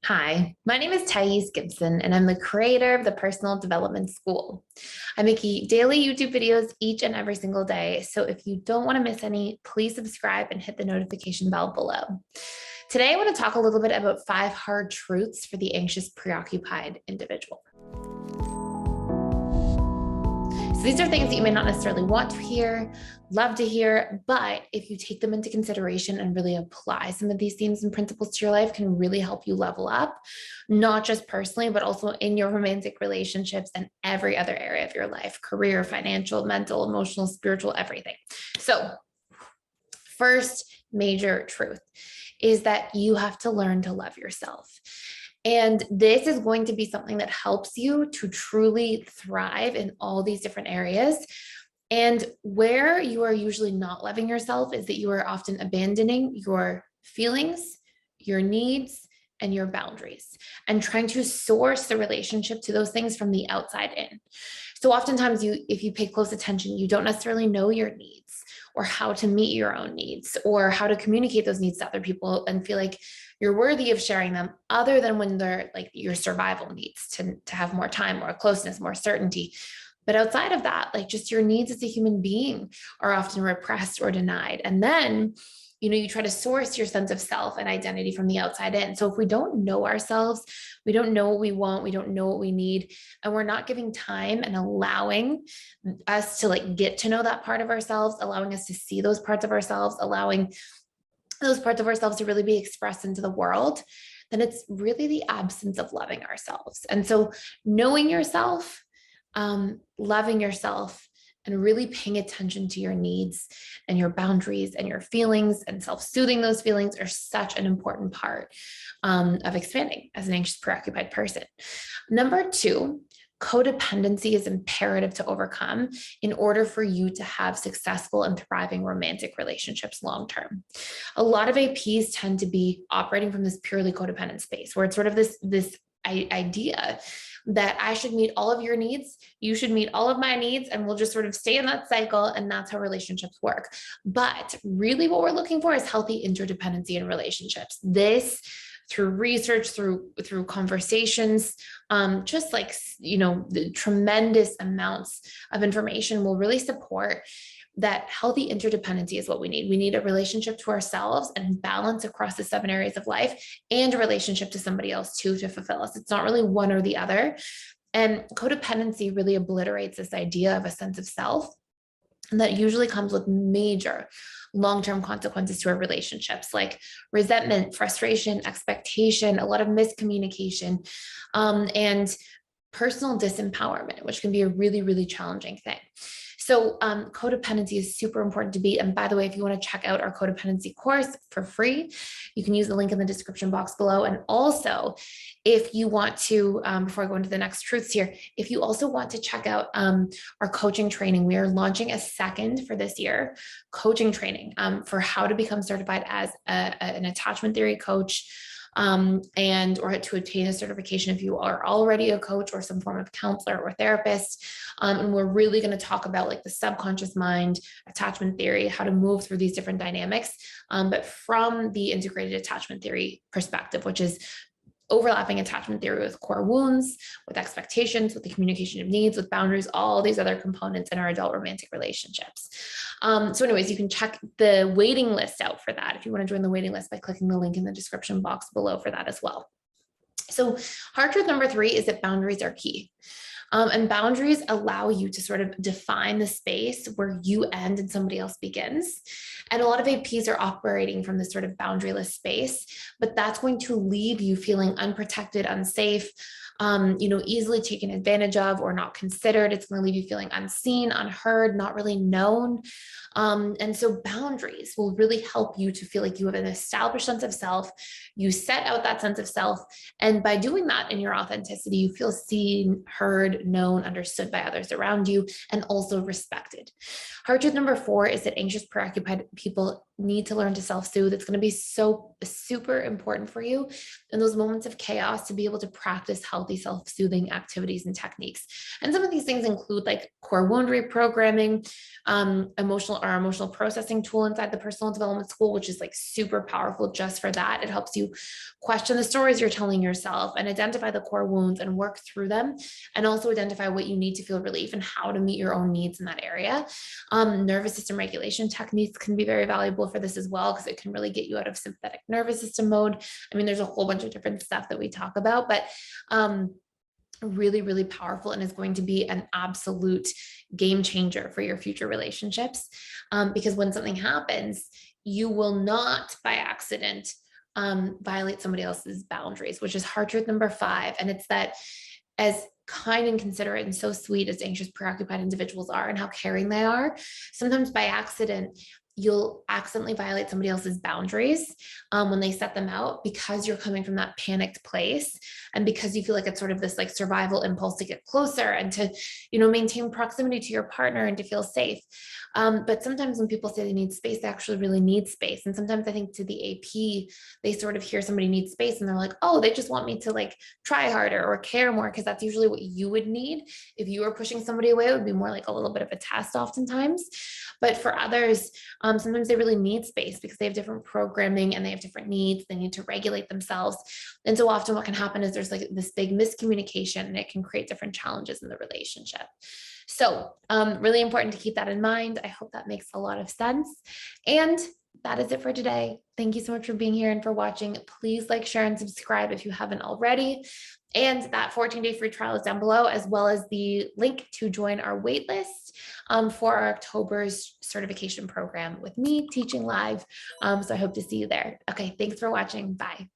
Hi, my name is Gibson, and I'm the creator of the Personal Development School. I make daily YouTube videos each and every single day, so if you don't want to miss any, please subscribe and hit the notification bell below. Today, I want to talk a little bit about 5 hard truths for the anxious, preoccupied individual. So these are things that you may not necessarily want to hear, love to hear, but if you take them into consideration and really apply some of these themes and principles to your life, can really help you level up, not just personally, but also in your romantic relationships and every other area of your life, career, financial, mental, emotional, spiritual, everything. So first major truth is that you have to learn to love yourself. And this is going to be something that helps you to truly thrive in all these different areas. And where you are usually not loving yourself is that you are often abandoning your feelings, your needs, and your boundaries, and trying to source the relationship to those things from the outside in. So oftentimes if you pay close attention, you don't necessarily know your needs or how to meet your own needs or how to communicate those needs to other people and feel like you're worthy of sharing them, other than when they're like your survival needs to have more time, more closeness, more certainty. But outside of that, like just your needs as a human being are often repressed or denied. And then, you try to source your sense of self and identity from the outside in. So if we don't know ourselves, we don't know what we want, we don't know what we need, and we're not giving time and allowing us to get to know that part of ourselves, allowing us to see those parts of ourselves, allowing those parts of ourselves to really be expressed into the world, then it's really the absence of loving ourselves. And so knowing yourself, loving yourself, and really paying attention to your needs and your boundaries and your feelings and self-soothing those feelings are such an important part of expanding as an anxious, preoccupied person. Number 2, codependency is imperative to overcome in order for you to have successful and thriving romantic relationships long-term. A lot of APs tend to be operating from this purely codependent space where it's sort of this idea that I should meet all of your needs, you should meet all of my needs, and we'll just sort of stay in that cycle, and that's how relationships work. But really what we're looking for is healthy interdependency in relationships. This, through research, through conversations, just the tremendous amounts of information will really support that healthy interdependency is what we need. We need a relationship to ourselves and balance across the 7 areas of life, and a relationship to somebody else too to fulfill us. It's not really one or the other. And codependency really obliterates this idea of a sense of self. And that usually comes with major long-term consequences to our relationships, like resentment, frustration, expectation, a lot of miscommunication, and personal disempowerment, which can be a really, really challenging thing. So codependency is super important to beat. And by the way, if you want to check out our codependency course for free, you can use the link in the description box below. And also, if you want to, before I go into the next truths here, if you also want to check out our coaching training, we are launching a second for this year coaching training for how to become certified as an attachment theory coach, or to obtain a certification if you are already a coach or some form of counselor or therapist. And we're really going to talk about the subconscious mind, attachment theory, how to move through these different dynamics, but from the integrated attachment theory perspective, which is overlapping attachment theory with core wounds, with expectations, with the communication of needs, with boundaries, all these other components in our adult romantic relationships. So anyways, you can check the waiting list out for that if you want to join the waiting list by clicking the link in the description box below for that as well. So hard truth number 3 is that boundaries are key. And boundaries allow you to sort of define the space where you end and somebody else begins. And a lot of APs are operating from this sort of boundaryless space, but that's going to leave you feeling unprotected, unsafe, easily taken advantage of or not considered. It's going to leave you feeling unseen, unheard, not really known. And so boundaries will really help you to feel like you have an established sense of self. You set out that sense of self. And by doing that in your authenticity, you feel seen, heard, known, understood by others around you, and also respected. Hard truth number 4 is that anxious, preoccupied people need to learn to self-soothe. It's going to be so super important for you in those moments of chaos to be able to practice healthy self-soothing activities and techniques. And some of these things include like core wound reprogramming, emotional processing tool inside the personal development school, which is like super powerful just for that. It helps you question the stories you're telling yourself and identify the core wounds and work through them, and also identify what you need to feel relief and how to meet your own needs in that area. Nervous system regulation techniques can be very valuable for this as well, because it can really get you out of sympathetic nervous system mode. I mean, there's a whole bunch of different stuff that we talk about, but really, really powerful, and is going to be an absolute game changer for your future relationships. Because when something happens, you will not by accident violate somebody else's boundaries, which is hard truth number 5. And it's that as kind and considerate and so sweet as anxious, preoccupied individuals are and how caring they are, sometimes by accident, you'll accidentally violate somebody else's boundaries when they set them out, because you're coming from that panicked place, and because you feel like it's sort of this like survival impulse to get closer and to, maintain proximity to your partner and to feel safe. But sometimes when people say they need space, they actually really need space. And sometimes I think to the AP, they sort of hear somebody needs space and they're like, oh, they just want me to like try harder or care more, because that's usually what you would need. If you were pushing somebody away, it would be more like a little bit of a test oftentimes. But for others, sometimes they really need space because they have different programming and they have different needs. They need to regulate themselves. And so often what can happen is there's like this big miscommunication, and it can create different challenges in the relationship. So really important to keep that in mind. I hope that makes a lot of sense. And that is it for today. Thank you so much for being here and for watching. Please like, share, and subscribe if you haven't already. And that 14-day free trial is down below, as well as the link to join our waitlist for our October's certification program with me teaching live. So I hope to see you there. Okay, thanks for watching. Bye.